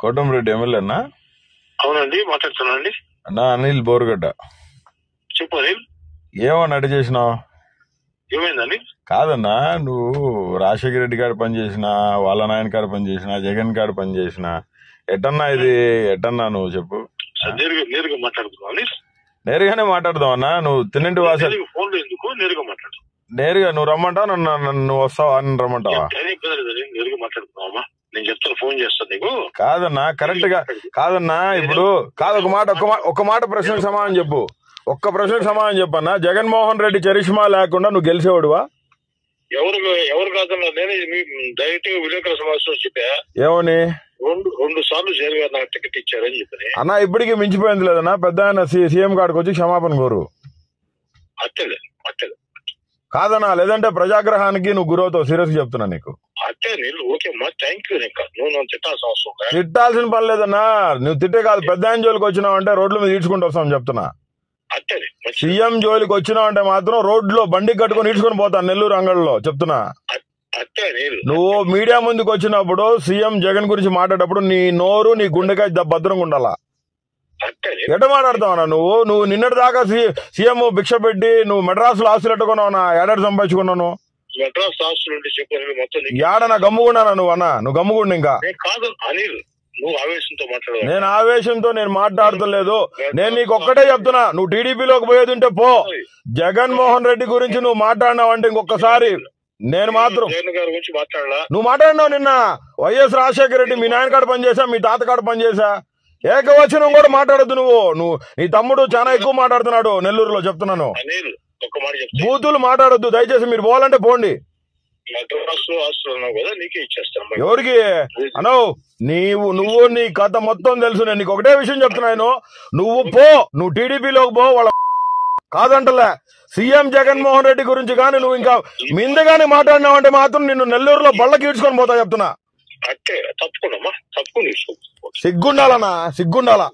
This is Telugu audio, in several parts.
కోటంరెడ్డి ఎమ్మెల్యేనా? అవునండి, మాట్లాడుతున్నానండి. అన్నా అనిల్ బోరుగడ్డ. చెప్పు అనిల్. ఏమన్నా అడి చేసినావు? ఏమైందండి? కాదన్నా, నువ్వు రాజశేఖర రెడ్డి గారు పనిచేసినా, వాళ్ళ నాయన గారు పనిచేసినా, జగన్ గారు పనిచేసినా, ఎటన్నా ఇది ఎటన్నా నువ్వు చెప్పు. నేరుగా మాట్లాడుతున్నావు. నేరుగానే మాట్లాడదాం అన్నా. నువ్వు తిన్నింటి వాస ఫోన్ లో ఎందుకు నేరుగా మాట్లాడు. నేరుగా నువ్వు రమ్మంటావు, నువ్వు వస్తావా? నన్ను రమ్మంటావా? నేరుగా మాట్లాడుతున్నావా? నేను చెప్తాను, ఫోన్ చేస్తాను నీకు. కాదన్నా, కరెక్ట్ గా కాదన్నా. ఇప్పుడు కాదు, ఒక మాట ప్రశ్నకు సమాధానం చెప్పు. ఒక్క ప్రశ్నకు సమాధానం చెప్పన్నా. జగన్మోహన్ రెడ్డి చరిష్మా లేకుండా నువ్వు గెలిచేవాడువా? ఎవరు కాదన్నా, నేనే డైరెక్ట్ గా విలేకరుల సమావేశంలో చెప్పా. ఏమని? రెండు సార్లు జగన్ గారు నాకు టికెట్ ఇచ్చారని చెప్పని. అన్నా ఇప్పటికీ మించిపోయింది లేదన్నా. పెద్ద ఆయన సీఎం కాడికి వచ్చి క్షమాపణ కోరు. అట్టలే కాదన్నా, లేదంటే ప్రజాగ్రహానికి నువ్వు గురవుతావు. సీరియస్ గా చెప్తున్నా నీకు. అట్టే నీళ్ళు ఓకే అమ్మా, థ్యాంక్ యూ. నువ్వు తిట్టాల్సిన అవసరం. తిట్టాల్సిన పని లేదన్నా. నువ్వు తిట్టే కాదు, పెద్ద ఆయన జోలికి వచ్చినావు అంటే రోడ్ల మీద ఈడ్చుకుంటూ వస్తామని చెప్తున్నా. సీఎం జోలికి వచ్చినావు అంటే మాత్రం రోడ్లో బండి కట్టుకుని ఈడ్చుకుని పోతాను నెల్లూరు అంగళ్ళలో చెప్తున్నా. నువ్వు మీడియా ముందుకు వచ్చినప్పుడు సీఎం జగన్ గురించి మాట్లాడేటప్పుడు నీ నోరు నీ గుండెకాయ భద్రంగా ఉండాలా. ఎట మాట్లాడతావన్నా నువ్వు నిన్నటి దాకా సీఎం భిక్ష పెట్టి నువ్వు మెడ్రాస్ లో ఆస్తులు ఎట్టుకున్నావునా? ఏడాది సంపాదించుకున్నాను. ఏడనా గమ్ముకున్నానా నువ్వు? అన్నా నువ్వు గమ్ముకుండా ఇంకా నేను ఆవేశంతో నేను మాట్లాడతలేదు. నేను నీకు ఒక్కటే చెప్తున్నా, నువ్వు టీడీపీలోకి పోయేది ఉంటే పో. జగన్మోహన్ రెడ్డి గురించి నువ్వు మాట్లాడినావు అంటే ఇంకొకసారి నేను మాత్రం నువ్వు మాట్లాడినావు. నిన్న వైఎస్ రాజశేఖర రెడ్డి మీ నాయన కాడ పనిచేసా, మీ తాత కాడ పనిచేసా. ఏకవచనం కూడా మాట్లాడద్దు. నువ్వు నీ తమ్ముడు చాలా ఎక్కువ మాట్లాడుతున్నాడు నెల్లూరులో చెప్తున్నాను. బూతులు మాట్లాడొద్దు దయచేసి. మీరు పోవాలంటే పోండి. ఎవరికి అనో నువ్వు నీ కథ మొత్తం తెలుసు. నేను నీకు ఒకటే విషయం చెప్తున్నాను, నువ్వు పో. నువ్వు టీడీపీలోకి పో. వాళ్ళ కాదంటలే. సీఎం జగన్మోహన్ రెడ్డి గురించి కానీ నువ్వు ఇంకా మిందగానే మాట్లాడినావు అంటే మాత్రం నిన్ను నెల్లూరులో బళ్ళకి ఈడ్చుకొని పోతా చెప్తున్నా. సిగ్గుండాలన్నా, సిగ్గుండాలా.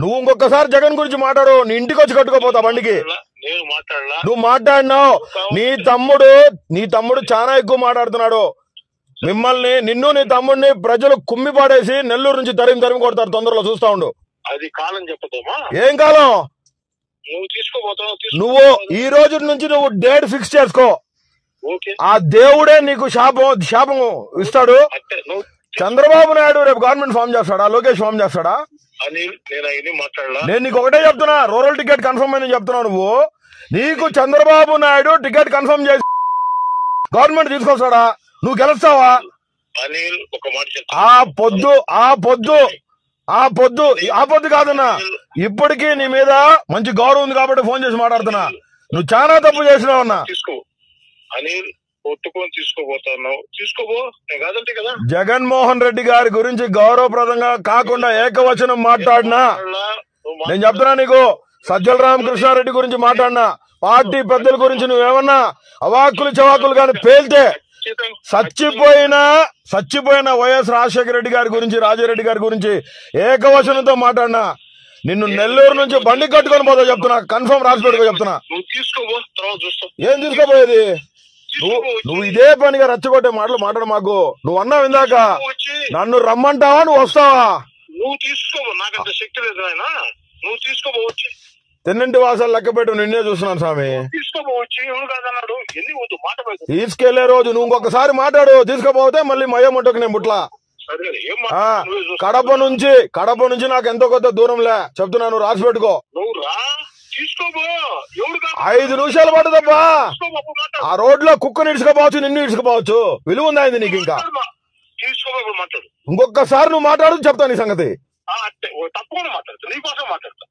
నువ్వు ఇంకొకసారి జగన్ గురించి మాట్లాడు, నీ ఇంటికి వచ్చి కట్టుకోపోతా బండికి. నువ్వు మాట్లాడినావు. నీ తమ్ముడు చాలా ఎక్కువ మాట్లాడుతున్నాడు. నిన్ను నీ తమ్ముడిని ప్రజలు కుమ్మి పాడేసి నెల్లూరు నుంచి తరిమి కొడతారు తొందరలో. చూస్తా ఉండు. అది కాలం చెప్పదమ్మా. ఏం కాలం? నువ్వు తీసుకోబోతావు. నువ్వు ఈ రోజు నుంచి నువ్వు డేట్ ఫిక్స్ చేసుకో. ఆ దేవుడే నీకు శాపం ఇస్తాడు. చంద్రబాబు నాయుడు రేపు గవర్నమెంట్ ఫామ్ చేస్తాడా? లోకేష్ ఫామ్ చేస్తాడా? నేను నీకు ఒకటే చెప్తున్నా, రూరల్ టికెట్ కన్ఫర్మ్ అయిందని చెప్తున్నావు. నీకు చంద్రబాబు నాయుడు టికెట్ కన్ఫర్మ్ చేసి గవర్నమెంట్ తీసుకొస్తాడా? నువ్వు గెలుస్తావా? ఆ పొద్దు కాదన్నా. ఇప్పటికీ నీ మీద మంచి గౌరవం ఉంది కాబట్టి ఫోన్ చేసి మాట్లాడుతున్నా. నువ్వు చాలా తప్పు చేసినావు అన్నా. జగన్మోహన్ రెడ్డి గారి గురించి గౌరవప్రదంగా కాకుండా ఏకవచనం మాట్లాడినా నేను చెప్తున్నా నీకు. సజ్జల రామకృష్ణారెడ్డి గురించి మాట్లాడినా, పార్టీ పెద్దల గురించి నువ్వేమన్నా అవాక్కులు చవాకులు కానీ పేల్తే చచ్చిపోయిన వైఎస్ రాజశేఖర రెడ్డి గారి గురించి, రాజారెడ్డి గారి గురించి ఏకవచనంతో మాట్లాడినా నిన్ను నెల్లూరు నుంచి బండి కట్టుకొని పోతా చెప్తున్నా. కన్ఫర్మ్ రాసి పెట్టుకో చెప్తున్నా. ఏం తీసుకోపోయేది? నువ్వు ఇదే పనిగా రెచ్చగొట్టే మాటలు మాట్లాడు మాకు. నువ్వు అన్నావు ఇందాక, నన్ను రమ్మంటావా నువ్వు వస్తావా? నువ్వు తీసుకోబో, నాకంత శక్తి లేదు ఆయన. నువ్వు తీసుకోబోవచ్చు. తెన్నింటి వాసాలు లెక్క పెట్టు, నిన్నే చూస్తున్నాను స్వామి. తీసుకోబోవచ్చు. ఎవరు కాదన్నాడు? ఎన్ని వద్దు మాట తీసుకెళ్లే రోజు నువ్వు ఇంకొకసారి మాట్లాడు. తీసుకుపోతే మళ్ళీ మయ్యమంటకు నేను ముట్లా. కడప నుంచి నాకు ఎంతో కొత్త దూరంలే చెప్తున్నాను, రాసి పెట్టుకో. 5 నిమిషాలు పడుదబ్బా. ఆ రోడ్ లో కుక్కని ఇడ్చుకోపోవచ్చు, నిన్ను ఇడ్చుకోపోవచ్చు. విలువ ఉందా నీకు? ఇంకా ఇంకొకసారి నువ్వు మాట్లాడు, చెప్తాను ఈ సంగతి. తప్పకుండా మాట్లాడుతా, నీకోసం మాట్లాడతా.